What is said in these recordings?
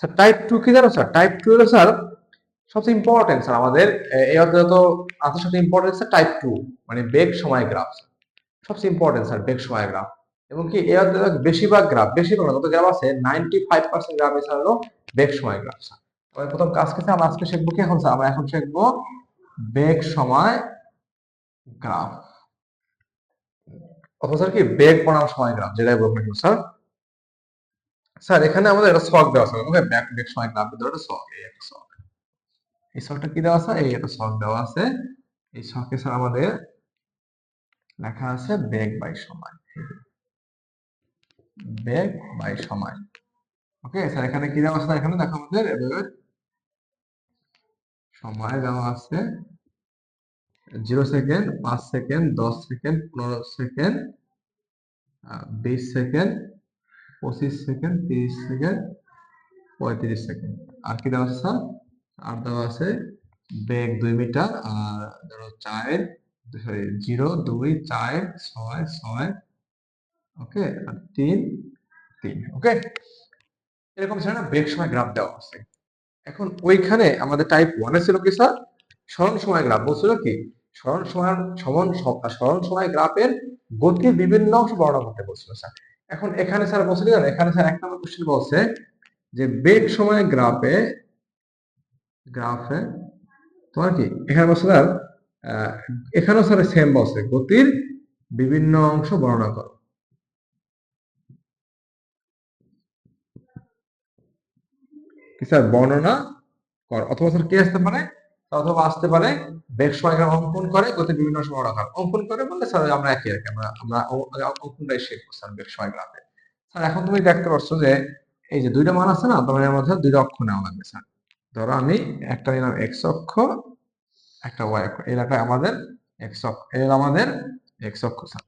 Sir type 2 কি জানো sir? Type 2 হলো স্যার সবচেয়ে ইম্পর্টেন্ট স্যার আমাদের এই অধ্যায়ে তো আছে সবচেয়ে ইম্পর্টেন্ট স্যার টাইপ 2 মানে বেগ সময় গ্রাফ। সবচেয়ে ইম্পর্টেন্ট স্যার বেগ সময় গ্রাফ। এবং কি এই অধ্যায়ে বেশিরভাগ গ্রাফ, বেশিরভাগ না, যত গ্রাফ আছে 95% গ্রাফ স্যার হলো বেগ সময় গ্রাফ স্যার। আমরা প্রথম কাজ কি স্যার? আমরা আজকে শিখবো কি এখন স্যার? আমরা এখন শিখবো বেগ সময় গ্রাফ, অথবা স্যার কি বেগ বনাম সময় গ্রাফ, যেটাই বলবো না স্যার। স্যার এখানে আমাদের একটা ছক দেওয়া আছে, ওকে? বেগ সময় গ্রাফ ভিতরে একটা ছক, এই একটা ছক। এই ছকটা কি দেওয়া আছে? এই একটা ছক দেওয়া আছে। এই ছকে স্যার আমাদের লেখা আছে বেগ বাই সময়, বেগ বাই সময়। ওকে স্যার, এখানে কি দেওয়া আছে? এখানে দেখো আমাদের সময় দেওয়া আছে 0 second, 5 second, 10 second, 15 second, 20 second, 25 second, 30 second, 35 second. আর কি দেওয়া আছে স্যার? আর দেওয়া আছে বেগ 2 মিটার, আর ধরো 4, সরি 0, 2, 4, 6, 6, ওকে, আর 3, 3, ওকে? এরকম ছিল না বেগ সময় গ্রাফ দেওয়া আছে। এখন ওইখানে আমাদের টাইপ 1 এ ছিল কি স্যার? সরণ সময় গ্রাফ বলছিল কি? সরণ সময় গ্রাফের গতির বিভিন্ন অংশ বর্ণনা করতে বলছিল স্যার। এখন এখানে স্যার বলছিল কি? এখানে স্যার এক নম্বর কোশ্চেন বলছে যে বেগ সময় গ্রাফে গ্রাফে তোমার কি এখানে বলছে স্যার, এখানেও স্যার সেম বলছে গতির বিভিন্ন অংশ বর্ণনা করো। কি স্যার? বর্ণনা কর, অথবা স্যার কি আসতে পারে? অথবা আসতে পারে বেগ সময় গ্রাফ অঙ্কন করে গতির বিভিন্ন অংশ বর্ণনা কর। অঙ্কন করে বললে স্যার আমরা একই রাখি, আমরা অঙ্কনটাই শিখবো স্যার বেগ সময় গ্রাফে। স্যার এখন তুমি দেখতে পাচ্ছ যে এই যে দুইটা মান আছে না, তোমার এর মধ্যে দুইটা অক্ষ নেওয়া লাগবে স্যার। ধরো আমি একটা নিলাম এক্স অক্ষ, একটা ওয়াই অক্ষ। এই লেখা আমাদের এক্স অক্ষ, এই হলো আমাদের এক্স অক্ষ স্যার,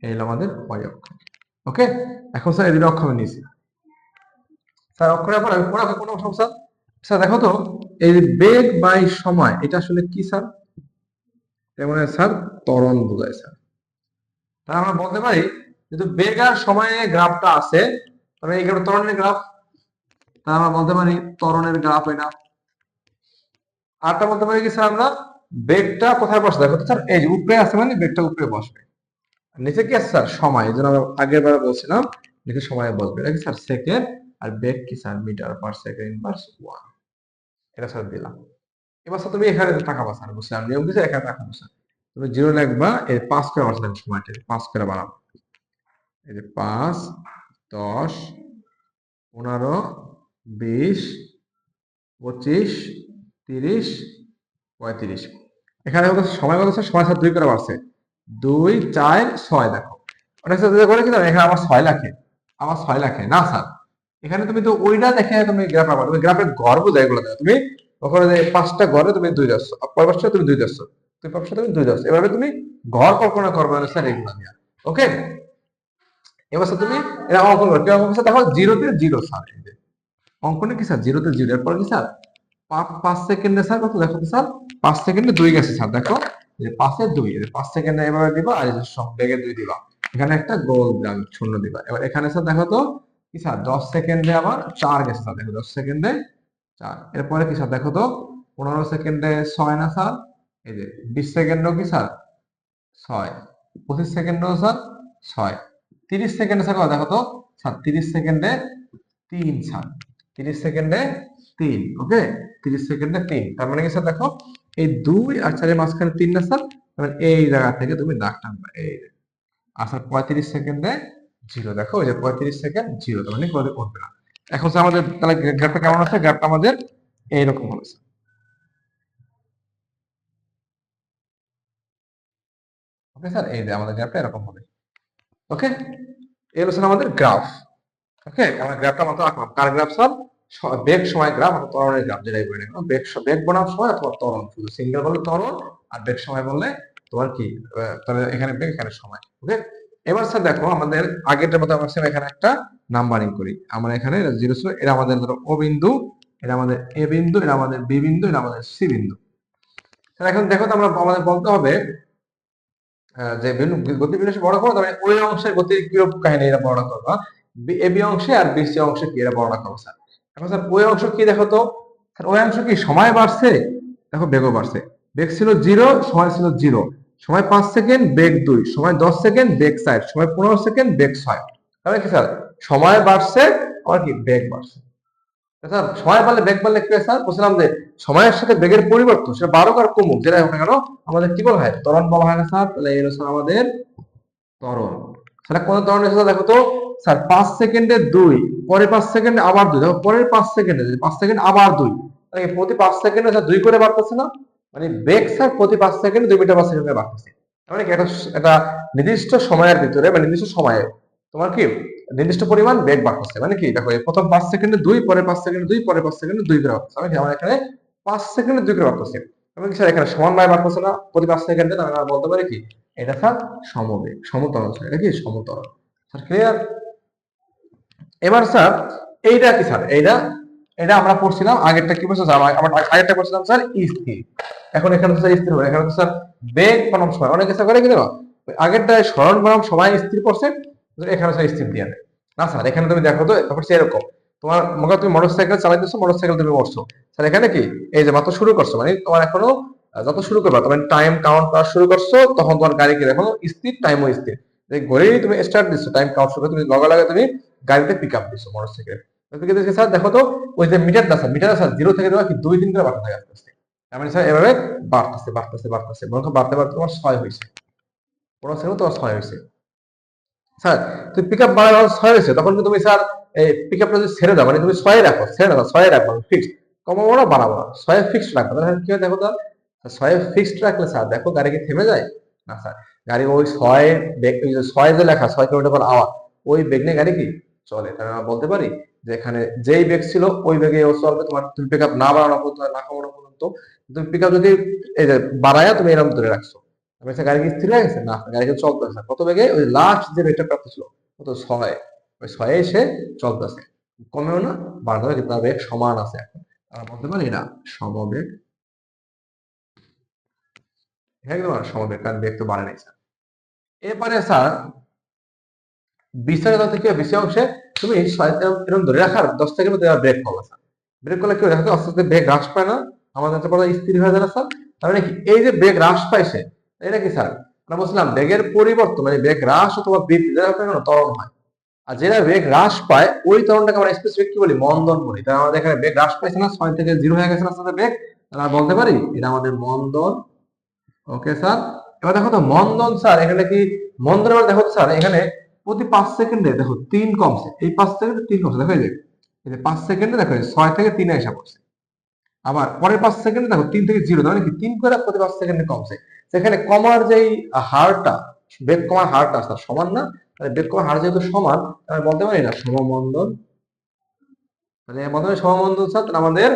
এই হলো আমাদের ওয়াই অক্ষ। ওকে, এখন স্যার এই দুটো অক্ষ আমি নিয়েছি স্যার। অক্ষরের পর আমি পড়াবো কোনো সমস্যা? স্যার দেখো তো, এই বেগ বাই সময় এটা আসলে কি স্যার? এর মানে স্যার ত্বরণ বোঝায় স্যার। তাহলে আমরা বলতে পারি যেহেতু বেগ আর সময়ে গ্রাফটা আছে, তবে এই গ্রাফ ত্বরণের গ্রাফ, তাহলে আমরা বলতে পারি ত্বরণের গ্রাফ এটা। আরটা বলতে পারি কি স্যার আমরা, বেগটা কোথায় বসে? দেখো তো স্যার, এই যে উপরে আছে মানে বেগটা উপরে বসবে। আর নিচে কি আছে স্যার? সময়। এই জন্য আমরা আগের বার বলছিলাম নিচে সময় বসবে। এটা কি স্যার? সেকেন্ড। আর বেগ কি sir? Metre per second inverse 1। এটা স্যার দিলাম। এবার স্যার তুমি এখানে তাকাবা স্যার, বুঝলাম নিয়ম দিচ্ছে, এখানে তাকাবো স্যার। তুমি 0 লিখবা, এই 5 করে বাড়াতে সময়টা 5 করে বাড়াবো। এই যে 5, 10, 15, 20, 25, 30, 35। এখানে কত সময়? কত স্যার? সময় স্যার 2 করে বাড়ছে। 2, 4, 6 দেখো। অনেক স্যার করে কি জানো? এখানে আমার 6 লেখে, আমার 6 লেখে না স্যার। এখানে তুমি তো ওইটা দেখে তুমি গ্রাফ পাবা, তুমি গ্রাফের গড় বোঝায় এগুলো দেখো। তুমি ওখানে যে 5টা গড়ে তুমি 2 যাচ্ছ, পরের পাশে তুমি 2 যাচ্ছ, তুমি পাশে তুমি 2 যাচ্ছ, এভাবে তুমি গড় কল্পনা করবে না স্যার এগুলো নিয়ে। ওকে, এবার স্যার তুমি এটা অঙ্কন করো। কি অঙ্কন করছো? দেখো 0 তে 0 স্যার, এই যে অঙ্কনে কি স্যার 0 তে 0, এরপর কি স্যার 5 সেকেন্ডে স্যার কত? দেখো তো স্যার 5 সেকেন্ডে 2 গেছে স্যার। দেখো যে 5 এ 2, এই 5 সেকেন্ডে এভাবে দিবা, আর এই যে বেগে 2 দিবা, এখানে একটা গোল দাগ শূন্য দিবা। এবার এখানে স্যার দেখো তো কি স্যার 10 সেকেন্ডে আবার 4 গেছে স্যার। দেখো 10 সেকেন্ডে 4। এরপরে কি স্যার? দেখো তো 15 সেকেন্ডে 6 না স্যার? এই যে 20 সেকেন্ডও কি স্যার 6, 25 সেকেন্ডও স্যার 6, 30 সেকেন্ডে স্যার কত? দেখো তো স্যার 30 সেকেন্ডে 3 স্যার, 30 সেকেন্ডে 3। ওকে, 30 সেকেন্ডে 3। তার মানে কি স্যার? দেখো এই 2 আর 4 এর মাঝখানে 3 না স্যার? মানে এই জায়গা থেকে তুমি দাগ টানবা, এই যে। আর স্যার 35 সেকেন্ডে 0। দেখো ওই যে 35 সেকেন্ড 0, তার মানে করে উঠবে না। এখন স্যার আমাদের তাহলে গ্রাফটা কেমন আছে? গ্রাফটা আমাদের এইরকম হবে স্যার। ওকে স্যার, এই যে আমাদের গ্রাফটা এরকম হবে। ওকে, এই হলো স্যার আমাদের গ্রাফ। ওকে, আমরা গ্রাফটা মাত্র আঁকলাম। কার গ্রাফ স্যার? বেগ সময় গ্রাফ অথবা ত্বরণের গ্রাফ, যেটাই বলি না কেন। বেগ বনাম সময় অথবা ত্বরণ, শুধু সিঙ্গেল বললে ত্বরণ, আর বেগ সময় বললে তোমার কি, তাহলে এখানে বেগ এখানে সময়। ওকে, এবার স্যার দেখো আমাদের আগেরটার মতো আমরা এখানে একটা নাম্বারিং করি। আমরা এখানে 0 ছিল, এটা আমাদের ধরো ও বিন্দু, এটা আমাদের এ বিন্দু, এটা আমাদের বি বিন্দু, এটা আমাদের সি বিন্দু। তাহলে এখন দেখো তো আমরা আমাদের বলতে হবে যে গতি বিন্যাস বড় করো, তবে ওই অংশের গতির কিরূপ কাহিনী এটা বর্ণনা করবা। এ বি অংশে আর বি সি অংশে কি, এটা বর্ণনা করবো স্যার। এখন স্যার ওই অংশ কি দেখো তো, স্যার ওই অংশ কি সময় বাড়ছে, দেখো বেগও বাড়ছে। বেগ ছিল 0, সময় ছিল 0, সময় 5 সেকেন্ড, বেগ 2, সময় 10 সেকেন্ড, বেগ 4, সময় 15 সেকেন্ড, বেগ 6। তাহলে কি স্যার সময় বাড়ছে আর কি বেগ বাড়ছে। স্যার সময় বাড়লে বেগ বাড়লে কি হয় স্যার, বলছিলাম যে সময়ের সাথে বেগের পরিবর্তন সেটা বাড়ুক আর কমুক যেটা হোক না কেন আমাদের কি বলা হয়, ত্বরণ বলা হয় না স্যার। তাহলে এই হলো আমাদের ত্বরণ। সেটা কোন ত্বরণ এসেছে দেখো তো স্যার, 5 সেকেন্ডে 2, পরে 5 সেকেন্ডে আবার 2, দেখো পরের 5 সেকেন্ডে 5 সেকেন্ড আবার 2, মানে প্রতি 5 সেকেন্ডে স্যার 2 করে বাড়তেছে না, মানে বেগ স্যার প্রতি 5 সেকেন্ডে 2 মিটার পার সেকেন্ড করে বাড়তেছে। মানে কি এটা নির্দিষ্ট সময়ের ভিতরে মানে নির্দিষ্ট সময়ে তোমার কি নির্দিষ্ট পরিমাণ বেগ বাড়তেছে। মানে কি দেখো প্রথম 5 সেকেন্ডে 2, পরে 5 সেকেন্ডে 2, পরে 5 সেকেন্ডে 2 করে বাড়তেছে। মানে কি আমার এখানে 5 সেকেন্ডে 2 করে বাড়তেছে। মানে কি স্যার এখানে সমানভাবে বাড়তেছে না প্রতি 5 সেকেন্ডে, না আমরা বলতে পারি কি এটা স্যার সমবেগ, সমতরণ স্যার, এটা কি সমতরণ স্যার, ক্লিয়ার? এবার স্যার এইটা কি স্যার, এইটা এটা আমরা পড়ছিলাম আগেরটা কি বলছো স্যার, আমরা আগেরটা পড়ছিলাম স্যার স্থির। এখন এখানে স্যার স্থির হবে, এখানে স্যার বেগ বনাম সময় অনেক কিছু করে কি দেবা, আগেরটা সরণ বনাম সময় স্থির করছে, এখানে স্যার স্থির দিয়ে দেয় না স্যার। এখানে তুমি দেখো তো ব্যাপার এরকম, তোমার মনে করো তুমি মোটরসাইকেল চালাইতেছো, মোটরসাইকেল তুমি বসছো স্যার, এখানে কি এই যে মাত্র শুরু করছো, মানে তোমার এখনো যত শুরু করবা তুমি টাইম কাউন্ট করা শুরু করছো, তখন তোমার গাড়ি কি দেখো স্থির, টাইমও স্থির। ঘড়ি তুমি স্টার্ট দিচ্ছ, টাইম কাউন্ট শুরু করে তুমি লগে লগে তুমি গাড়িতে পিক আপ দিচ্ছ মোটরসাইকেল। স্যার দেখো তো ওই যে মিটারটা স্যার, মিটার স্যার 0 থেকে দেওয়া কি 2 দিন করে বাড়তে থাকে আস্তে আস্তে, মানে স্যার এভাবে বাড়তেছে বাড়তেছে বাড়তেছে, মনে করো বাড়তে বাড়তে তোমার 6 হয়েছে, 15 সেকেন্ড তোমার 6 হয়েছে। স্যার তুমি পিক আপ বাড়ার 6 হয়েছে, তখন কিন্তু তুমি স্যার এই পিক আপটা যদি ছেড়ে দাও, মানে তুমি 6 রাখো, ছেড়ে দাও 6 রাখো ফিক্সড, কমাবো না বাড়াবো না, 6 ফিক্সড রাখো। তাহলে কি হয় দেখো তো, 6 ফিক্সড রাখলে স্যার দেখো গাড়ি কি থেমে যায় না স্যার, গাড়ি ওই 6 বেগ, ওই যে 6 যে লেখা 6 কিলোমিটার পার আওয়ার, ওই বেগ নিয়ে গাড়ি কি চলে। তাহলে আমরা বলতে পারি যে এখানে যেই বেগ ছিল ওই বেগে ও চলবে, তোমার তুমি পিক আপ না বাড়ানো পর্যন্ত না কমানো পর্যন্ত। তুমি পিক আপ যদি এই যে বাড়ায়া তুমি এরকম ধরে রাখছো, আমি গাড়ি কি স্থির হয়ে গেছে না, গাড়ি কিন্তু চলতেছে কত বেগে, ওই লাস্ট যে বেগটা প্রাপ্ত ছিল কত 6, ওই 6 এসে চলতেছে, কমেও না বাড়ানো, কিন্তু তার বেগ সমান আছে। এখন আমরা বলতে পারি এটা সমবেগ, একদম সমবেগ, কারণ বেগ তো বাড়ে নাই স্যার। এরপরে স্যার বিস্তারিত থেকে বেশি অংশে তুমি এরকম ধরে রাখার 10 সেকেন্ড ব্রেক করবে স্যার, ব্রেক করলে কি হয় দেখো আস্তে আস্তে বেগ হ্রাস পায় না, আমাদের কাছে পড়া স্থির হয়ে যায় না স্যার। তার মানে কি এই যে বেগ হ্রাস পাইছে এটা কি স্যার, আমরা বলছিলাম বেগের পরিবর্তন মানে বেগ হ্রাস অথবা বৃদ্ধি যেটা কোনো ত্বরণ হয়, আর যেটা বেগ হ্রাস পায় ওই ত্বরণটাকে আমরা স্পেসিফিক কি বলি, মন্দন বলি। তাহলে আমাদের এখানে বেগ হ্রাস পাইছে না, 6 থেকে 0 হয়ে গেছে না আস্তে বেগ, তাহলে আমরা বলতে পারি এটা আমাদের মন্দন। ওকে স্যার, এবার দেখো তো মন্দন স্যার, এখানে কি মন্দন, এবার দেখো স্যার এখানে প্রতি 5 সেকেন্ডে দেখো 3 কমছে, এই 5 সেকেন্ডে 3 কমছে, দেখো এই যে 5 সেকেন্ডে দেখো 6 থেকে 3 এসে পড়ছে, আবার পরের 5 সেকেন্ডে দেখো 3 থেকে 0, মানে কি 3 করে প্রতি 5 সেকেন্ডে কমছে। সেখানে কমার যেই হারটা, বেগ কমার হারটা স্যার সমান না, তাহলে বেগ কমার হার যেহেতু সমান তাহলে বলতে পারি না সমমন্দন। মানে বলতে পারি সমমন্দন স্যার, তাহলে আমাদের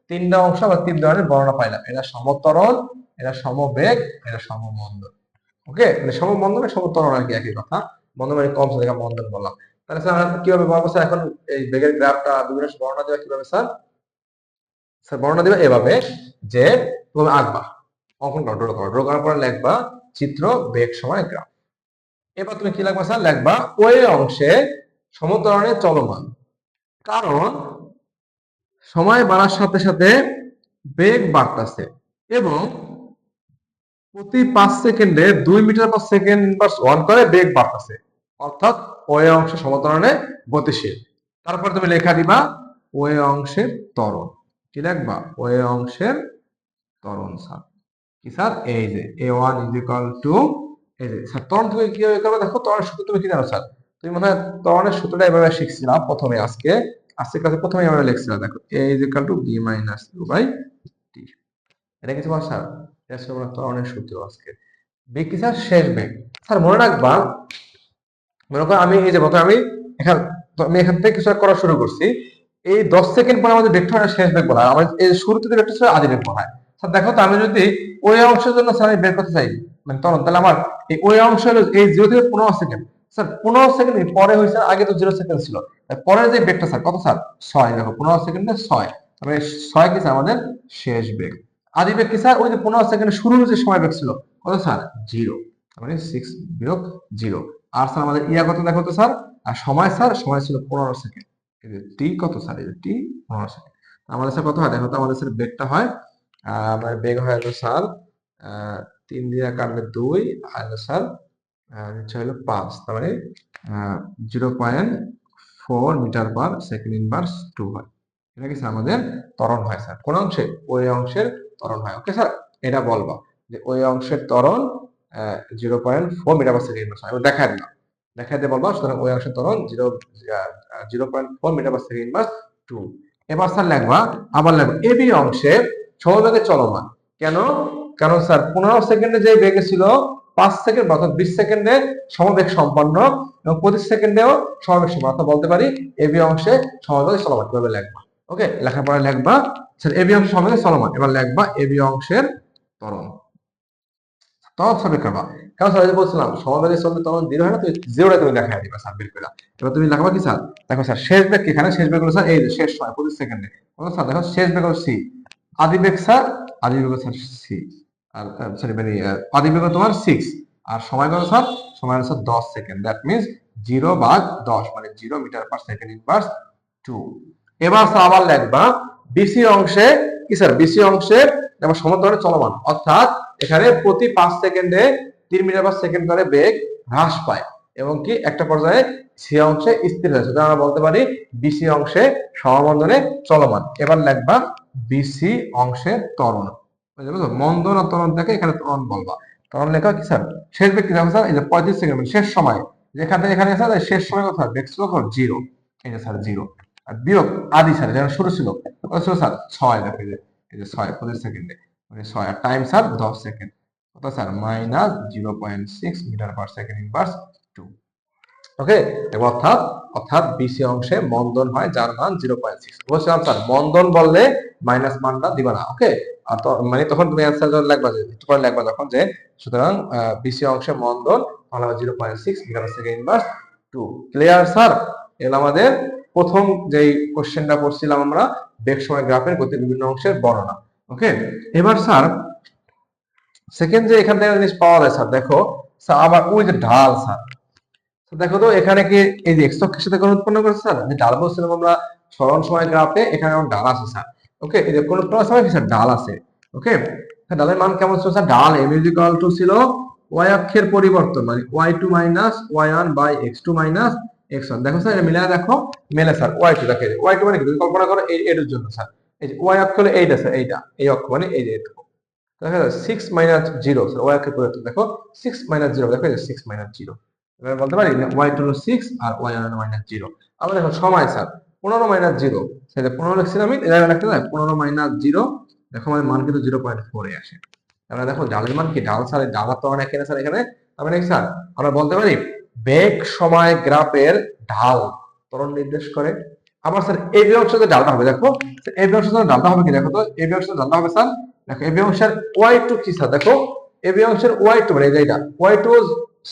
তিনটা অংশ বা 3 ধরনের বর্ণনা পাইলাম, এটা সমতরণ, এটা সমবেগ, এটা সমমন্দন। ওকে, মানে সমবন্ধন সমতরণ আর কি একই কথা, বন্ধন মানে কম দেখা বন্ধন বললাম। তাহলে স্যার আমরা কিভাবে বলবো স্যার, এখন এই বেগের গ্রাফটা বিভিন্ন বর্ণনা দেওয়া কিভাবে স্যার, স্যার বর্ণনা দেবে এভাবে যে তুমি আঁকবা, অঙ্কন করো, ড্র করার পরে লিখবা চিত্র বেগ সময় গ্রাফ। এবার তুমি কি লিখবা স্যার, লিখবা ওই অংশে সমতরণে চলমান, কারণ সময় বাড়ার সাথে সাথে বেগ বাড়তেছে এবং প্রতি 5 সেকেন্ডে 2 মিটার পার সেকেন্ড ইনভার্স 1 করে বেগ বাড়তেছে, অর্থাৎ ওই অংশ সমতরণে গতিশীল। তারপর তুমি লেখা দিবা ওই অংশের ত্বরণ, কি লিখবা ওই অংশের ত্বরণ স্যার, কি স্যার এই যে a1 ইজ ইকুয়াল টু, এই যে স্যার ত্বরণ তুমি কিভাবে করবে দেখো, ত্বরণের সূত্র তুমি কি জানো স্যার, তুমি মনে হয় ত্বরণের সূত্রটা এভাবে শিখছিলাম প্রথমে, আজকে ক্লাসে প্রথমে এভাবে লিখছিলাম, দেখো a is equal to b minus u by t, এটা কিছু স্যার এটা ছিল ত্বরণের সূত্র আজকে। বেগ কি স্যার শেষ বেগ, স্যার মনে রাখবা, মনে করো আমি এই যে মতো আমি এখান থেকে কিছু করা শুরু করছি, এই 10 সেকেন্ড পরে আমাদের বেগটা শেষ বেগ বলা হয়, আমার এই শুরুতে যে বেগটা ছিল আদি বেগ বলা হয়। স্যার দেখো তো আমি যদি ওই অংশের জন্য স্যার আমি বের করতে চাই মানে তখন, তাহলে আমার এই ওই অংশ হলো এই 0 থেকে 15 সেকেন্ড, স্যার 15 সেকেন্ড পরে হয়েছে, আগে তো 0 সেকেন্ড ছিল, পরের যে বেগটা স্যার কত স্যার 6, দেখো 15 সেকেন্ডে 6, তবে 6 কি স্যার আমাদের শেষ বেগ। আদি বেগ কি স্যার ওই যে 15 সেকেন্ড শুরুর যে সময় বেগ ছিল কত স্যার 0, মানে 6 বিয়োগ 0। আর স্যার আমাদের ইয়া কত দেখো তো স্যার, আর সময় স্যার, সময় ছিল 15 সেকেন্ড। টি কত স্যার? এই টি 15 সেকেন্ড। আমাদের স্যার কত হয় দেখো তো, আমাদের স্যার বেগটা হয় আমার বেগ হয় হলো স্যার 3 দিয়ে কাটলে 2 আর হলো স্যার নিচে হলো 5, তার মানে 0.4 মিটার পার সেকেন্ড ইনভার্স 2 হয়। এটা কি স্যার আমাদের ত্বরণ হয় স্যার। কোন অংশে? ওই অংশের ত্বরণ হয়। ওকে স্যার, এটা বলবা যে ওই অংশের ত্বরণ 0.4 মিটার পার সেকেন্ড ইনভার্স হয়। দেখা দিলাম, দেখা দিয়ে বলবা সুতরাং ওই অংশের ত্বরণ 0.4 মিটার পার সেকেন্ড ইনভার্স 2। এবার স্যার লিখবা, আবার লিখবা এবি অংশে সমবেগে চলমান। কেন? কারণ স্যার 15 সেকেন্ডে যে বেগে ছিল 5 সেকেন্ড অর্থাৎ 20 সেকেন্ডে সমবেগ সম্পন্ন এবং 25 সেকেন্ডেও সমবেগ সম্পন্ন। অর্থাৎ বলতে পারি এবি অংশে সমবেগে চলমান। কিভাবে লিখবা? ওকে, লেখার পরে লিখবা স্যার এবি অংশে সমবেগে চলমান। এবার লিখবা এবি অংশের ত্বরণ। তখন সবে করবা, কারণ স্যার যে বলছিলাম সমবেগে চললে তখন 0 হয় না, তো 0টা তুমি দেখাই দিবা স্যার বের করে। এবার তুমি লেখাবা কি স্যার? দেখো স্যার শেষ বেগ কি? এখানে শেষ বেগ হলো স্যার এই যে শেষ সময় 25 সেকেন্ডে। স্যার দেখো শেষ বেগ হলো সি, আদি বেগ স্যার, আদি বেগ স্যার সি, আর সরি মানে আদি বেগ তোমার 6, আর সময় কত স্যার? সময় হলো স্যার 10 সেকেন্ড। দ্যাট মিন্স 0/10 মানে 0 মিটার পার সেকেন্ড ইনভার্স 2। এবার স্যার আবার লিখবা বিসি অংশে কি স্যার? বিসি অংশে যেমন সমান্তরালে চলমান, অর্থাৎ এখানে প্রতি 5 সেকেন্ডে 3 মিটার পার সেকেন্ড করে বেগ হ্রাস পায় এবং কি একটা পর্যায়ে সি অংশে স্থির হয়েছে। আমরা বলতে পারি বিসি অংশে সমমন্দনে চলমান। এবার লিখবা বিসি অংশের ত্বরণ। বুঝছো? মন্দন আর ত্বরণ দেখে এখানে ত্বরণ বলবা। ত্বরণ লেখা কি স্যার? শেষ বেগ কি দেখো স্যার? এই যে 35 সেকেন্ড মানে শেষ সময়, যেখান থেকে এখানে স্যার শেষ সময় কত? বেগ ছিল 0। এই যে স্যার 0 আর বিয়োগ আদি স্যার যেখানে শুরু ছিল কত ছিল স্যার? 6। দেখো এই যে 6 25 সেকেন্ডে মানে 6 আর টাইম স্যার 10 সেকেন্ড। কত sir? Minus 0.6 metre per second inverse 2। Okay, অর্থাৎ অর্থাৎ বিসি অংশে মন্দন হয় যার মান 0.6। বলছিলাম স্যার মন্দন বললে মাইনাস মানটা দিবা না। ওকে, আর তো মানে তখন তুমি অ্যান্সার যখন লিখবা, যে একটু পরে লিখবা যখন যে সুতরাং বিসি অংশে মন্দন তাহলে 0.6 metre per second inverse 2। Clear sir? এগুলো আমাদের প্রথম যেই কোশ্চেনটা পড়ছিলাম আমরা, বেগ সময় গ্রাফের গতির বিভিন্ন অংশের বর্ণনা। ওকে, এবার স্যার সেকেন্ড যে এখান থেকে জিনিস পাওয়া যায় স্যার, দেখো স্যার আবার ওই যে ঢাল স্যার, দেখো তো এখানে কি এই যে এক্স অক্ষের সাথে কোণ উৎপন্ন করেছে স্যার? আমি ডাল বলছিলাম আমরা সরণ সময় গ্রাফে, এখানে আমার ডাল আছে স্যার। ওকে, এই যে কোণ উৎপন্ন সময় কি স্যার? ডাল আছে। ওকে, ডালের মান কেমন ছিল স্যার? ডাল এম ইজ ইকুয়াল টু ছিল ওয়াই অক্ষের পরিবর্তন মানে y2 minus y1 by x2 minus x1। দেখো স্যার এটা মিলায় দেখো, মেলে স্যার y2 দেখে, y2 মানে কি? তুমি কল্পনা করো এর জন্য স্যার এই যে y অক্ষ হলো এইটা স্যার, এইটা এই অক্ষ মানে এই যে এটুকু। দেখো 6 মাইনাস 0 স্যার y অক্ষের পরিবর্তন দেখো 6 মাইনাস 0, দেখো এই যে 6 মাইনাস 0। এবার বলতে পারি y2 হলো 6 আর y1 মাইনাস 0। আবার দেখো সময় স্যার 15 মাইনাস 0, সেটা 15 লিখছিলাম আমি, এটা লিখতে হয় 15 মাইনাস 0। দেখো আমাদের মান কিন্তু 0.4 এ আসে। তাহলে দেখো ডালের মান কি? ডাল স্যার ডালার তো অনেক এখানে স্যার, এখানে তার মানে স্যার আমরা বলতে পারি বেগ সময় গ্রাফের ঢাল ত্বরণ নির্দেশ করে। আবার স্যার এই অংশে ডালটা হবে, দেখো এই অংশে ডালটা হবে কি? দেখো তো এই অংশে ডালটা হবে স্যার, দেখো এই অংশের y2 কি স্যার? দেখো এই অংশের y2 মানে এই যে y2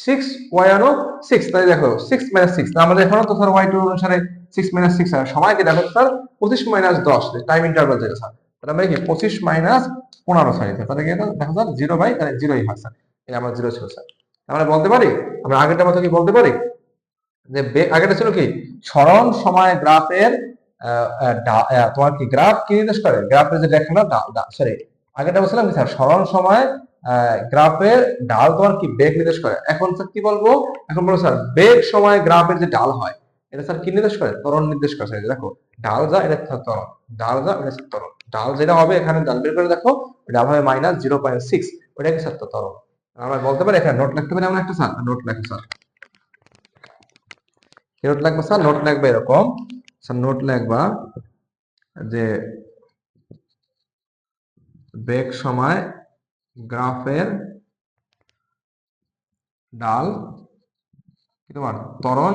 6 y1 6, তাই দেখো 6 মাইনাস 6 আমাদের এখানে তো স্যার y2 অনুসারে 6 মাইনাস 6 আর সময় কি দেখো স্যার 25 মাইনাস 10 টাইম ইন্টারভাল যেটা স্যার, তাহলে আমরা কি 25 মাইনাস 15 সারি, তাহলে কি এটা দেখো স্যার 0 বাই তাহলে 0ই হয় স্যার। এই আমার 0 ছিল স্যার। আমরা বলতে পারি, আমরা আগেরটা মতো কি বলতে পারি যে আগেটা ছিল কি সরণ সময় গ্রাফের তোমার কি গ্রাফ কি নির্দেশ করে? গ্রাফের যে রেখাটা সরি আগেটা বলছিলাম কি স্যার সরণ সময় গ্রাফের ঢাল তোমার কি বেগ নির্দেশ করে। এখন স্যার কি বলবো? এখন বলবো স্যার বেগ সময় গ্রাফের যে ঢাল হয় এটা স্যার কি নির্দেশ করে? ত্বরণ নির্দেশ করে। দেখো ঢাল যা এটা ত্বরণ, ঢাল যা এটা ত্বরণ। ঢাল যেটা হবে এখানে ঢাল বের করে দেখো ঢাল হবে মাইনাস 0.6, ওটা কি স্যার ত্বরণ। আমরা বলতে পারি এখানে নোট লিখতে পারি, আমরা একটা স্যার নোট লেখো স্যার, নোট লিখবো স্যার, নোট লিখবে এরকম স্যার, নোট লিখবা যে বেগ সময় গ্রাফের ঢাল কি তোমার ত্বরণ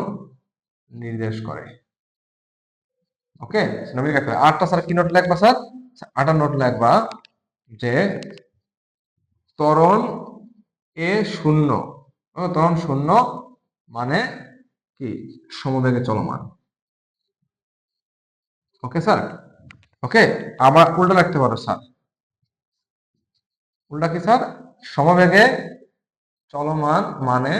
নির্দেশ করে। ওকে, আটটা স্যার কি নোট লিখবা স্যার? আটটা নোট লিখবা যে ত্বরণ এ শূন্য, ত্বরণ শূন্য মানে কি সমবেগে চলমান। ওকে স্যার, ওকে আবার উল্টা লিখতে পারো স্যার, উল্টা কি স্যার? সমবেগে চলমান মানে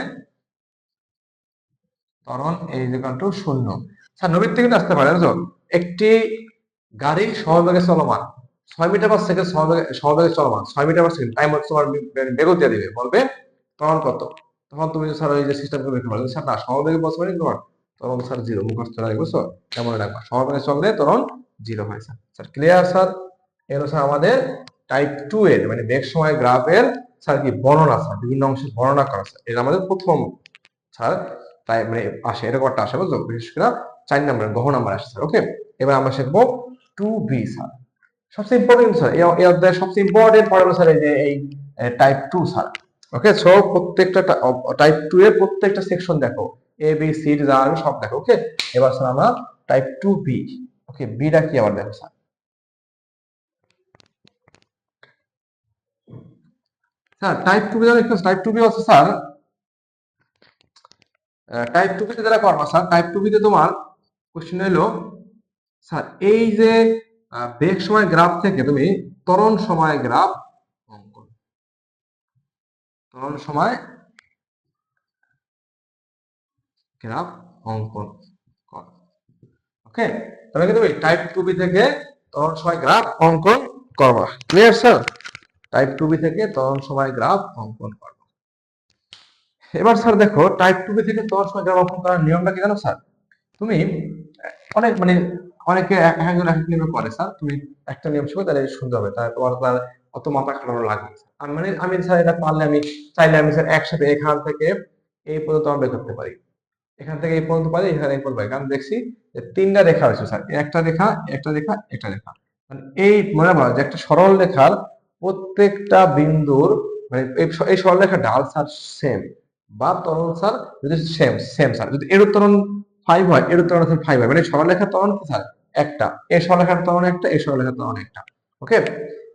ত্বরণ এই ইকুয়াল টু 0। স্যার নবীর থেকে আসতে পারে বুঝছো, একটি গাড়ি সমবেগে চলমান 6 মিটার পার সেকেন্ড, সমবেগে চলমান 6 মিটার পার সেকেন্ড, টাইম হচ্ছে তোমার বেগ দিয়ে দিবে, বলবে ত্বরণ কত। তখন তুমি স্যার ওই যে সিস্টেম করে লিখতে পারো স্যার না সমবেগে বলছে মানে তোমার ত্বরণ স্যার 0 মুখস্থ রাখবে, বুঝছো কেমন রাখবা, সমবেগে চললে ত্বরণ 0 হয় স্যার। Sir clear sir. এর স্যার আমাদের টাইপ 2 এর মানে বেগ সময় গ্রাফের স্যার কি বর্ণনা, স্যার বিভিন্ন অংশের বর্ণনা করা, স্যার এটা আমাদের প্রথম স্যার তাই মানে আসে, এরকম একটা আসে বুঝলো, বিশেষ করে 4 নম্বর গহ নাম্বার আসে স্যার। ওকে, এবার আমরা শিখবো 2b স্যার। সবচেয়ে ইম্পর্টেন্ট স্যার এই অধ্যায়ের সবচেয়ে ইম্পর্টেন্ট পড়া স্যার এই যে এই টাইপ 2 স্যার। ওকে, সো প্রত্যেকটা টাইপ 2 এর প্রত্যেকটা সেকশন দেখো, এ বি সি যা আছে সব দেখো। ওকে, এবার স্যার আমরা টাইপ 2b। ওকে, বিটা কি আবার দেখো স্যার। স্যার টাইপ 2b জানো কি, টাইপ 2b আছে স্যার, টাইপ 2b তে যারা করবা স্যার, টাইপ 2b তে তোমার কোশ্চেন হলো স্যার এই যে বেগ সময় গ্রাফ থেকে তুমি ত্বরণ সময় গ্রাফ অঙ্কন, ত্বরণ সময় গ্রাফ অঙ্কন কর। ওকে, তবে কিন্তু টাইপ 2b থেকে ত্বরণ সময় গ্রাফ অঙ্কন করবা। Clear sir? টাইপ 2b থেকে ত্বরণ সময় গ্রাফ অঙ্কন করবা। এবার স্যার দেখো টাইপ 2b থেকে ত্বরণ সময় গ্রাফ অঙ্কন করার নিয়মটা কি জানো স্যার? তুমি অনেক মানে অনেকে একজন এক নিয়মে করে স্যার, তুমি একটা নিয়ম শিখো তাহলে সুন্দর হবে, তার তোমার তার অত মাথা খাটানো লাগবে। আমি মানে আমি স্যার এটা পারলে আমি চাইলে আমি স্যার একসাথে এখান থেকে এই পর্যন্ত আমরা বের করতে পারি, এখান থেকে এই পর্যন্ত পারি, এখানে এই পর্যন্ত পারি, কারণ দেখছি যে 3টা রেখা আছে স্যার, একটা রেখা একটা রেখা একটা রেখা, মানে এই মনে হয় যে একটা সরল রেখার প্রত্যেকটা বিন্দুর মানে এই সরল রেখার ঢাল স্যার সেম, বা ত্বরণ স্যার যদি সেম সেম স্যার, যদি এর ত্বরণ 5 হয় এর ত্বরণ 5 হয়, মানে সরলরেখার ত্বরণ কি স্যার একটা, এই সরলরেখার ত্বরণ একটা, এই সরলরেখার ত্বরণ একটা। ওকে,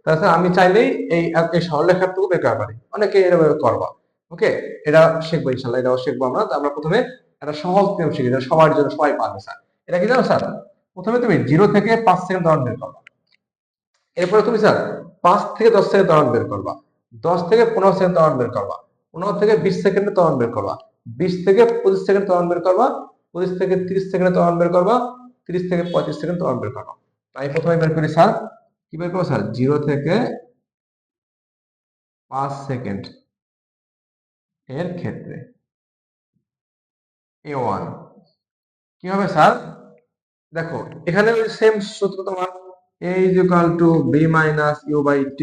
তাহলে স্যার আমি চাইলেই এই সরলরেখার টুকু বের করতে পারি, অনেকে এরকম করবা। ওকে, এটা শিখবো ইনশাআল্লাহ, এটাও শিখবো আমরা। তো আমরা প্রথমে একটা সহজ নিয়ম শিখি যেটা সবার জন্য সবাই পারবে স্যার। এটা কি জানো স্যার? প্রথমে তুমি 0 থেকে 5 সেকেন্ড ত্বরণ বের করবা, এরপরে তুমি স্যার 5 থেকে 10 সেকেন্ড ত্বরণ বের করবা, 10 থেকে 15 সেকেন্ড ত্বরণ বের করবা, 15 থেকে 20 সেকেন্ডে ত্বরণ বের করবা, 20 থেকে 25 সেকেন্ড ত্বরণ বের করবা, 25 থেকে 30 সেকেন্ডে ত্বরণ বের করবা, 30 থেকে 35 সেকেন্ড ত্বরণ বের করবা। তাই প্রথমে বের করি স্যার, কি বের করবো স্যার? 0 থেকে 5 সেকেন্ড এর ক্ষেত্রে A1 কি হবে স্যার? দেখো এখানে সেম সূত্র তোমার a is equal to b minus u by t,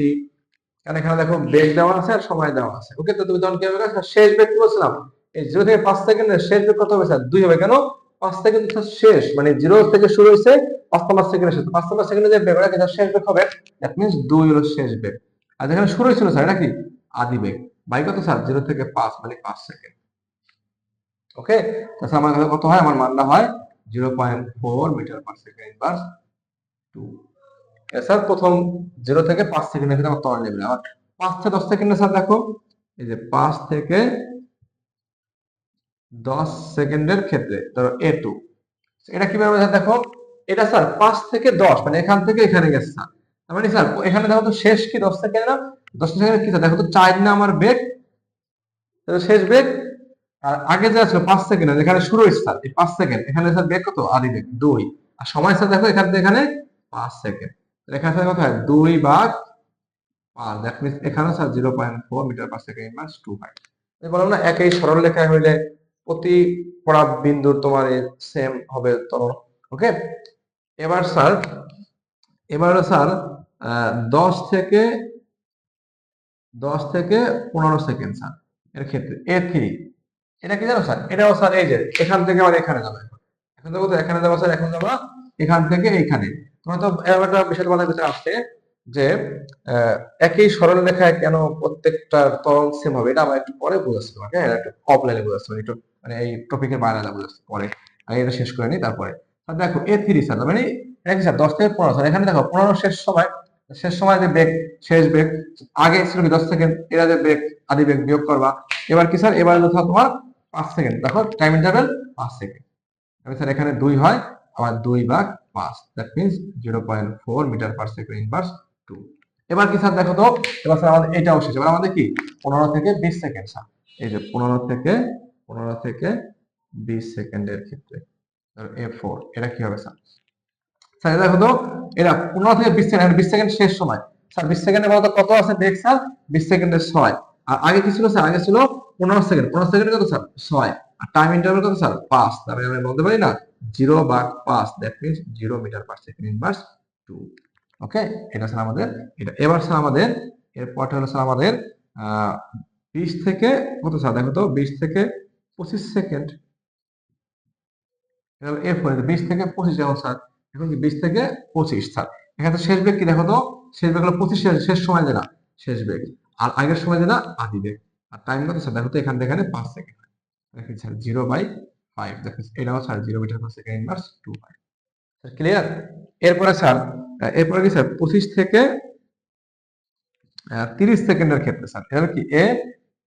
কারণ এখানে দেখো বেগ দেওয়া আছে আর সময় দেওয়া আছে। ওকে, তো তুমি তখন কি হবে স্যার? শেষ বেগ কি বলছিলাম, এই 0 থেকে 5 সেকেন্ডের শেষ বেগ কত হবে স্যার? 2 হবে। কেন? 5 সেকেন্ড শেষ, মানে 0 থেকে শুরু হয়েছে 5 নম্বর সেকেন্ডে শেষ, 5 নম্বর সেকেন্ডে যে বেগ ওটা কি শেষ বেগ হবে, দ্যাট মিন্স 2 হলো শেষ বেগ। আর যেখানে শুরু হয়েছিল স্যার এটা কি আদি বেগ, বাই কত স্যার? 0 থেকে 5 মানে 5 সেকেন্ড। ওকে, তাহলে আমার কাছে কত হয়? আমার মানটা হয় 0.4 metre per second inverse 2। Sir প্রথম 0 থেকে 5 সেকেন্ডের ক্ষেত্রে আমার ত্বরণ নেবে। আবার 5 থেকে 10 সেকেন্ডে স্যার দেখো এই যে 5 থেকে 10 সেকেন্ডের ক্ষেত্রে ধরো A2, এটা কিভাবে স্যার? দেখো এটা স্যার 5 থেকে 10 মানে এখান থেকে এখানে গেছে স্যার, তার মানে স্যার এখানে দেখো তো শেষ কি 10 সেকেন্ড না? 10 সেকেন্ড কি স্যার? দেখো তো 4 না আমার বেগ, তাহলে শেষ বেগ। আর আগে যা ছিল 5 সেকেন্ড, এখানে শুরু হয়েছে স্যার এই 5 সেকেন্ড, এখানে স্যার বেগ কত? আদি বেগ 2। আর সময় স্যার দেখো এখান থেকে এখানে 5 সেকেন্ড, এখানে স্যার কত হয়? 2 ভাগ 5, দ্যাট মিন্স এখানে sir 0.4 metre per second inverse 2 হয়। আমি বললাম না একই সরল রেখায় হইলে প্রতি পড়া বিন্দুর তোমার সেম হবে ত্বরণ। ওকে, এবার স্যার স্যার 10 থেকে 15 সেকেন্ড স্যার এর ক্ষেত্রে A3, এটা কি জানো স্যার? এটাও স্যার এই যে এখান থেকে আবার এখানে যাবে, এখন যাবো তো এখানে যাবো স্যার, এখন যাবো এখান থেকে এইখানে। তোমরা তো একটা বিষয় তোমাদের ভিতরে আসছে যে একই সরল রেখায় কেন প্রত্যেকটা ত্বরণ সেম হবে, এটা আমরা একটু পরে বুঝাচ্ছি তোমাকে, হ্যাঁ একটু অফলাইনে বুঝাচ্ছি, মানে একটু মানে এই টপিকের বাইরে বুঝাচ্ছি পরে, আমি এটা শেষ করে নিই তারপরে। আর দেখো A3 স্যার মানে এটা কি স্যার 10 থেকে 15 স্যার, এখানে দেখো 15 শেষ সময় যে বেগ, শেষ বেগ আগে ছিল কি 10 সেকেন্ড, এরা যে বেগ আদি বেগ বিয়োগ করবা, এবার কি স্যার? এবার দেখো তোমার 5 সেকেন্ড, দেখো টাইম ইন্টারভ্যাল 5 সেকেন্ড, আমি স্যার এখানে 2 হয়, আবার 2 ভাগ 5, that means 0.4 metre per second inverse 2। এবার কি স্যার দেখো তো, এবার স্যার আমাদের এটাও শেষ, এবার আমাদের কি 15 থেকে 20 সেকেন্ড স্যার, এই যে 15 থেকে 20 সেকেন্ডের ক্ষেত্রে A4 এটা কি হবে স্যার? স্যার দেখো তো এটা 15 থেকে 20 সেকেন্ড, 20 সেকেন্ড শেষ সময় স্যার। 20 সেকেন্ডে বলতো কত আছে বেগ স্যার? 20 সেকেন্ডে 6। আর আগে কি ছিল স্যার? আগে ছিল 15 সেকেন্ড। 15 সেকেন্ডে কত স্যার? 6। আর টাইম ইন্টারভ্যাল কত স্যার? 5। তাহলে আমি বলতে পারি না 0 ভাগ 5, that means 0 metre per second inverse 2। Okay, এটা স্যার আমাদের এটা। এবার স্যার আমাদের এরপরটা হলো স্যার আমাদের 20 থেকে কত স্যার? দেখো তো 20 থেকে 25 সেকেন্ড। এরপরে 20 থেকে 25 যেমন স্যার, এখন কি 20 থেকে 25 স্যার। এখানে শেষ বেগ কি দেখো তো? শেষ বেগ হলো 25, শেষ সময় যেটা শেষ বেগ। আর আগের সময় যেটা আদি বেগ। আর টাইম কত স্যার? দেখো তো এখান থেকে এখানে 5 সেকেন্ড। দেখেন স্যার 0/5, দেখেন এটাও sir 0 metre per second inverse 2 sir. Clear? এরপরে স্যার এরপরে কি স্যার 25 থেকে 30 সেকেন্ডের ক্ষেত্রে স্যার এটা হলো কি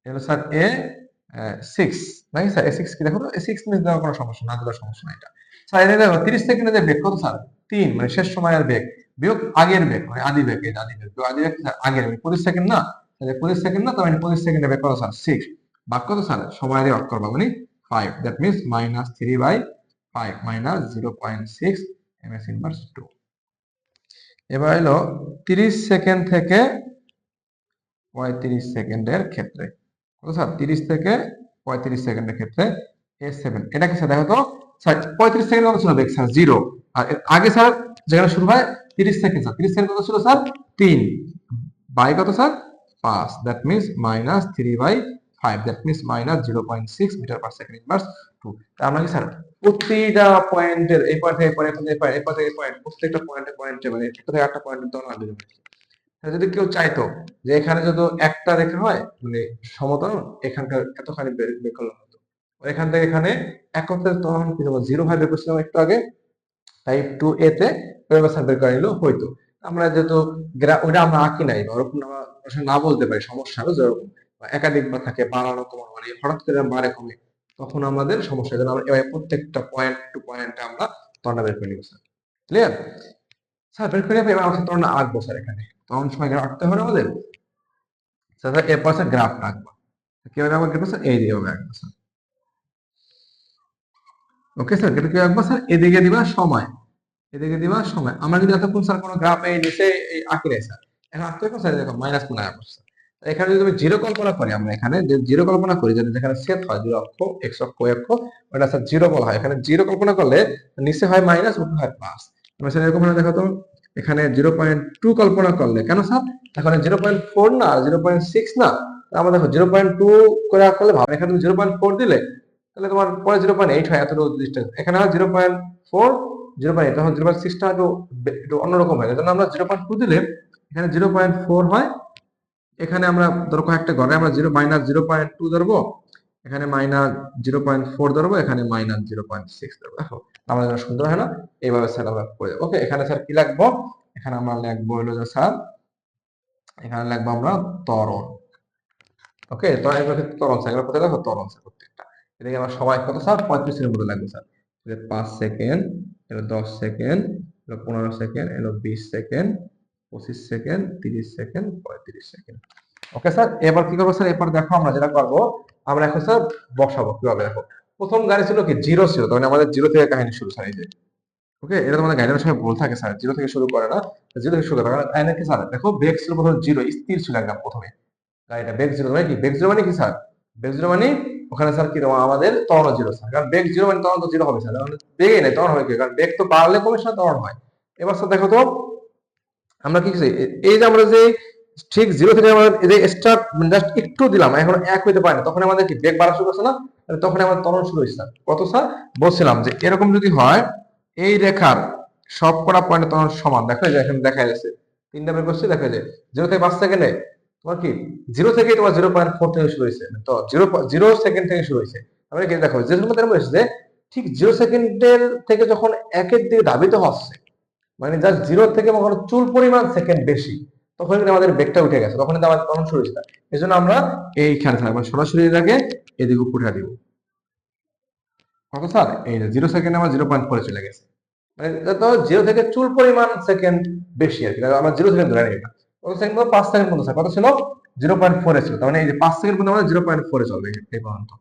এটা স্যার A6 নাকি স্যার? A6 কি দেখো তো? A6 মিস দেওয়ার কোনো সমস্যা না, দেওয়ার সমস্যা নাই এটা স্যার। এটা দেখো 30 সেকেন্ডের যে বেগ কত স্যার? 3, মানে শেষ সময়ের বেগ বিয়োগ আগের বেগ, মানে আদি বেগ। এটা আদি বেগ, আদি বেগ স্যার আগের বেগ 25 সেকেন্ড না? তাহলে 25 সেকেন্ড না, তার মানে 25 সেকেন্ডের বেগ কত স্যার? 6 ভাগ কত স্যার? সময় দিয়ে ভাগ করবা মানে 5, that means -3/5 minus 0.6 ms inverse 2। এবার হলো 30 সেকেন্ড থেকে 35 সেকেন্ডের ক্ষেত্রে কত স্যার? 30 থেকে 35 সেকেন্ডের ক্ষেত্রে A7 এটা কি স্যার? দেখো তো স্যার 35 সেকেন্ড কত ছিল বেগ স্যার? 0। আর আগে স্যার যেখানে শুরু হয় 30 সেকেন্ড স্যার, 30 সেকেন্ড কত ছিল স্যার? 3 বাই কত sir? 5, that means -3/5, that means -0.6 metre per second inverse 2। তার মানে কি স্যার প্রতিটা পয়েন্টের এই পয়েন্ট থেকে এই পয়েন্ট, এই পয়েন্ট থেকে এই পয়েন্ট, প্রত্যেকটা পয়েন্টে মানে একটা থেকে একটা পয়েন্টের দল আগে যদি কেউ চাইতো যে এখানে যদি একটা রেখা হয় মানে সমতল, এখানকার এতখানি বের করলে হতো। এখান থেকে এখানে একত্রে তখন কি দেবো? 0 ভাবে বের করছিলাম একটু আগে, টাইপ 2A তে ওয়েবসাইট বের করে নিলেও হইতো। আমরা যেহেতু ওইটা আমরা আঁকি নাই, ওরকম না বলতে পারি, সমস্যা হলো যেরকম একাধিকবার থাকে বাড়ানো কমানো, মানে হঠাৎ করে বাড়ে কমে, তখন আমাদের সমস্যা। যেন আমরা এভাবে প্রত্যেকটা পয়েন্ট টু পয়েন্টে আমরা তরটা বের করে নিব স্যার। Clear sir? বের করে এবার আমরা তরটা আঁকবো স্যার। এখানে তখন সময় আঁকতে হবে আমাদের স্যার। এরপর স্যার গ্রাফ আঁকবো। কিভাবে আঁকবো গ্রাফ স্যার? এই দিয়ে আঁকবো স্যার। ওকে স্যার, এটা কি আঁকবো স্যার? এদিকে দিবা সময়, এদিকে দিবা সময়। আমরা যদি এতক্ষণ স্যার কোনো গ্রাফ এই নিচে এই আঁকি নাই স্যার, এখন আঁকতে হবে স্যার। দেখো মাইনাস কোন আঁকবো স্যার। এখানে যদি আমি জিরো কল্পনা করি, আমরা এখানে যে জিরো কল্পনা করি, যদি যেখানে সেট হয় দুই অক্ষ, এক্স অক্ষ ওয়াই অক্ষ, ওটা স্যার জিরো বলা হয়। এখানে জিরো কল্পনা করলে নিচে হয় মাইনাস, উপরে হয় প্লাস। আমরা স্যার এরকম দেখো তো এখানে 0.2 কল্পনা করলে কেন স্যার? এখন 0.4 না, 0.6 না, আমরা দেখো 0.2 করে করলে ভালো। এখানে 0.4 দিলে তাহলে তোমার পরে 0.8 হয়, এতটুকু ডিস্টেন্স। এখানে হয় 0.4, 0.8, তখন 0.6টা একটু অন্যরকম হয়। এজন্য আমরা 0.2 দিলে এখানে 0.4 হয়। এখানে আমরা ধরো কয়েকটা ঘরে আমরা -0.2 ধরবো, এখানে -0.4 ধরবো, এখানে -0.6 ধরবো। দেখো আমাদের জন্য সুন্দর হয় না? এইভাবে স্যার আমরা করে দেবো। ওকে, এখানে স্যার কি লিখবো? এখানে আমরা লিখবো হলো যে স্যার, এখানে লিখবো আমরা ত্বরণ। ওকে, তো এগুলো ত্বরণ স্যার, এগুলো কোথায় দেখো? ত্বরণ স্যার প্রত্যেকটা। এদিকে আমরা সবাই কত স্যার? 35 এর মধ্যে লাগবে স্যার। 5 সেকেন্ড, এলো 10 সেকেন্ড, এলো 15 সেকেন্ড, এলো 20 second, 25 second, 30 second, 35 second. Okay sir, এবার কি করবো স্যার? এরপর দেখো আমরা যেটা করবো, আমরা এখন স্যার বসাবো কিভাবে। দেখো প্রথম গাড়ি ছিল কি? জিরো ছিল, তখন আমাদের জিরো থেকে কাহিনী শুরু স্যার। এই যে ওকে, এটা তোমাদের গাইডের সময় ভুল থাকে স্যার, জিরো থেকে শুরু করে না, জিরো থেকে শুরু করে। কারণ তাই নাকি স্যার? দেখো বেগ ছিল প্রথমে জিরো, স্থির ছিল একদম প্রথমে গাড়িটা। বেগ জিরো মানে কি? বেগ জিরো মানে কি স্যার? বেগ জিরো মানে ওখানে স্যার কি আমাদের ত্বরণ জিরো স্যার। কারণ বেগ জিরো মানে ত্বরণ তো জিরো হবে স্যার, কারণ বেগে নেই, ত্বরণ হবে কি? কারণ বেগ তো বাড়লে কমে স্যার ত্বরণ হয়। এবার স্যার দেখো তো আমরা কি করছি? এই যে আমরা যে ঠিক জিরো থেকে আমরা এই যে স্টার্ট জাস্ট একটু দিলাম, এখন এক হইতে পারে না, তখন আমাদের কি বেগ বাড়া শুরু করছে না? তখন আমাদের ত্বরণ শুরু হয়েছে স্যার। কত স্যার? বলছিলাম যে এরকম যদি হয়, এই রেখার সব কটা পয়েন্ট ত্বরণ সমান। দেখো যে এখানে দেখা যাচ্ছে তিনটা বের করছি, দেখা যায় 0 থেকে 5 সেকেন্ডে তোমার কি জিরো থেকে তোমার 0.4 থেকে শুরু হয়েছে, তো জিরো সেকেন্ড থেকে শুরু হয়েছে। তাহলে কি দেখো যেরকম এরকম হয়েছে যে ঠিক 0 সেকেন্ডের থেকে যখন একের দিকে ধাবিত হচ্ছে, মানে জাস্ট জিরো থেকে কখনো চুল পরিমাণ সেকেন্ড বেশি, তখন কিন্তু আমাদের বেগটা উঠে গেছে, তখন কিন্তু আমাদের তখন শুরু হয়েছে। এই জন্য আমরা এইখানে থাকবো সরাসরি এটাকে এদিকে উপরে দিব। কত স্যার? এই যে 0 সেকেন্ড আমার 0.4 চলে গেছে, মানে তো জিরো থেকে চুল পরিমাণ সেকেন্ড বেশি আর কি। আমরা 0 সেকেন্ড ধরে নিই না, কত সেকেন্ড? 5 সেকেন্ড পর্যন্ত স্যার। কত ছিল? 0.4 ছিল, তার মানে এই যে 5 সেকেন্ড পর্যন্ত আমাদের 0.4 চলবে এই পর্যন্ত।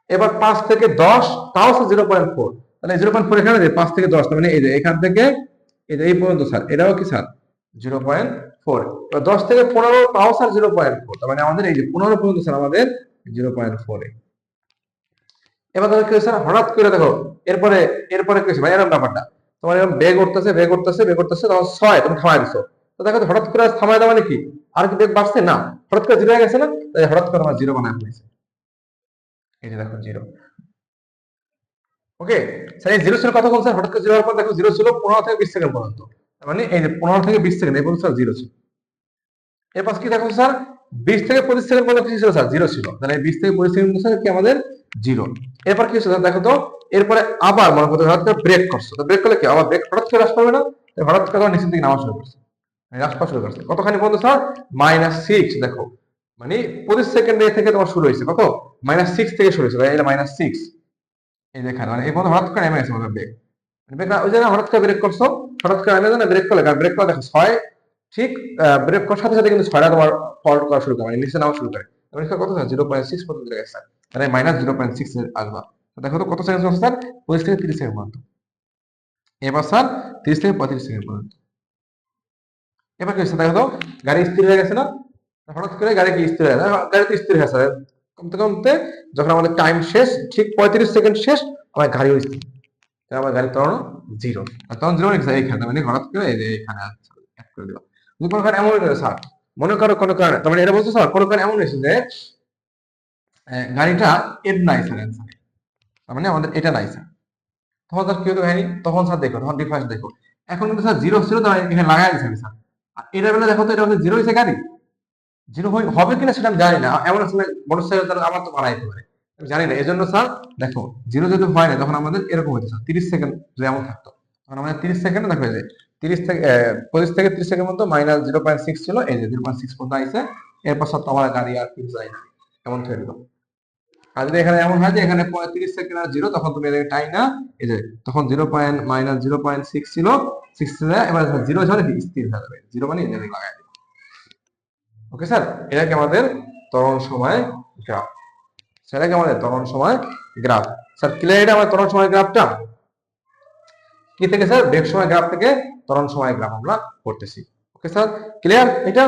এবার 5 থেকে 10, তাও 0.4, তাহলে 0.4 এখানে 5 থেকে 10, তার মানে এই যে এখান থেকে এই পর্যন্ত স্যার, এটাও কি স্যার 0.4। এবার 10 থেকে 15, তাও স্যার 0.4, তার মানে আমাদের এই যে 15 পর্যন্ত স্যার আমাদের 0.4। এবার ধরো কি স্যার হঠাৎ করে দেখো এরপরে এরপরে কি হচ্ছে ভাই, এরকম ব্যাপারটা তোমার এরকম বেগ উঠতেছে বেগ উঠতেছে বেগ উঠতেছে, তখন 6 তুমি থামায় দিছো, তো দেখো হঠাৎ করে থামায় দেওয়া মানে কি আর কি বেগ বাড়ছে না, হঠাৎ করে 0 হয়ে গেছে না, তাই হঠাৎ করে আমার 0 বানায় ফেলেছে। এই যে দেখো 0। ওকে স্যার, এই 0 ছিল কতক্ষণ স্যার, হঠাৎ করে 0 হওয়ার পর দেখো 0 ছিল 15 থেকে 20 সেকেন্ড পর্যন্ত, মানে এই যে 15 থেকে 20 সেকেন্ড এই পর্যন্ত স্যার 0 ছিল। এরপর কি দেখো স্যার 20 থেকে 25 সেকেন্ড পর্যন্ত কি ছিল স্যার 0 ছিল, তাহলে 20 থেকে 25 সেকেন্ড স্যার কি আমাদের 0। এরপর কি হচ্ছে দেখো তো, এরপরে আবার মনে করতে হঠাৎ করে ব্রেক করছো, তো ব্রেক করলে কি আবার ব্রেক হঠাৎ করে হ্রাস পাবে না, হঠাৎ করে নিচের দিকে নামা শুরু করছে, হ্রাস পাওয়া শুরু করছে কতখানি পর্যন্ত স্যার -6। দেখো মানে 25 সেকেন্ড থেকে তোমার শুরু হয়েছে কত, -6 থেকে শুরু হয়েছে, এটা -6 এই দেখানো, মানে এই পর্যন্ত হঠাৎ করে নেমে গেছে আমাদের ব্রেক, ব্রেক ওই জন্য হঠাৎ করে ব্রেক করছো, হঠাৎ করে নেমে ব্রেক করলে, কারণ ব্রেক করে দেখো 6 ঠিক ব্রেক করার সাথে সাথে কিন্তু 6টা তোমার ফল্ট করা শুরু করে, মানে নিচে নামা শুরু করে, মানে কত স্যার 0.6 পর্যন্ত চলে গেছে, মানে -0.6 এর আসবা। দেখো তো কত সেকেন্ড স্যার 25 থেকে 30 সেকেন্ড পর্যন্ত। এবার স্যার 30 থেকে 35 সেকেন্ড পর্যন্ত। এবার কি হচ্ছে দেখো তো, গাড়ি স্থির হয়ে গেছে না, হঠাৎ করে গাড়ি কি স্থির হয়ে গেছে, গাড়ি তো স্থির হয়ে গেছে, কমতে কমতে যখন আমাদের টাইম শেষ ঠিক 35 সেকেন্ড শেষ, আমার গাড়িও স্থির, আমার গাড়ি তখন 0, আর তখন 0 লিখছে এইখানে, মানে হঠাৎ করে এইখানে অ্যাড করে দিবা। যদি কোনো কারণে এমন হয়েছে স্যার, মনে করো কোনো কারণে, তার মানে এটা বলছো স্যার কোনো কারণে এমন হয়েছে যে গাড়িটা এর নাই স্যার অ্যান্সার, তার মানে আমাদের এটা নাই স্যার, তখন স্যার কি হতে হয়নি, তখন স্যার দেখো তখন ডিফারেন্স দেখো, এখন কিন্তু স্যার 0 ছিল, তার এখানে লাগাই দিয়েছে স্যার, আর এটা বেলা দেখো তো এটা হচ্ছে 0 হয়েছে গাড়ি, 0 হবে কিনা সেটা আমি জানি না, এমন আসলে মোটরসাইকেল আমার তো বানাইতে পারে, আমি জানি না, এজন্য স্যার দেখো 0 যদি হয় না তখন আমাদের এরকম হতো স্যার 30 সেকেন্ড যদি এমন থাকতো, তখন আমাদের 30 সেকেন্ড দেখো যে 30 থেকে 25 থেকে 30 সেকেন্ড পর্যন্ত -0.6 ছিল, এই যে 0.6 পর্যন্ত আইছে, এরপর স্যার তোমার গাড়ি আর কিছু যায় না, এমন হয়ে গেল। আর যদি এখানে এমন হয় যে এখানে 35 সেকেন্ড আর 0, তখন তুমি এটাকে টাই না, এই যে তখন 0.6 ছিল, 6 ছিল, এবার 0 হলে স্থির হয়ে যাবে, 0 মানে এটাকে লাগাই দিবে। ওকে স্যার, এটা কি আমাদের ত্বরণ সময় গ্রাফ, সেটা কি আমাদের ত্বরণ সময় গ্রাফ। স্যার ক্লিয়ার এটা আমাদের ত্বরণ সময় গ্রাফটা কি থেকে স্যার, বেগ সময় গ্রাফ থেকে ত্বরণ সময় গ্রাফ আমরা করতেছি। ওকে স্যার ক্লিয়ার এটা।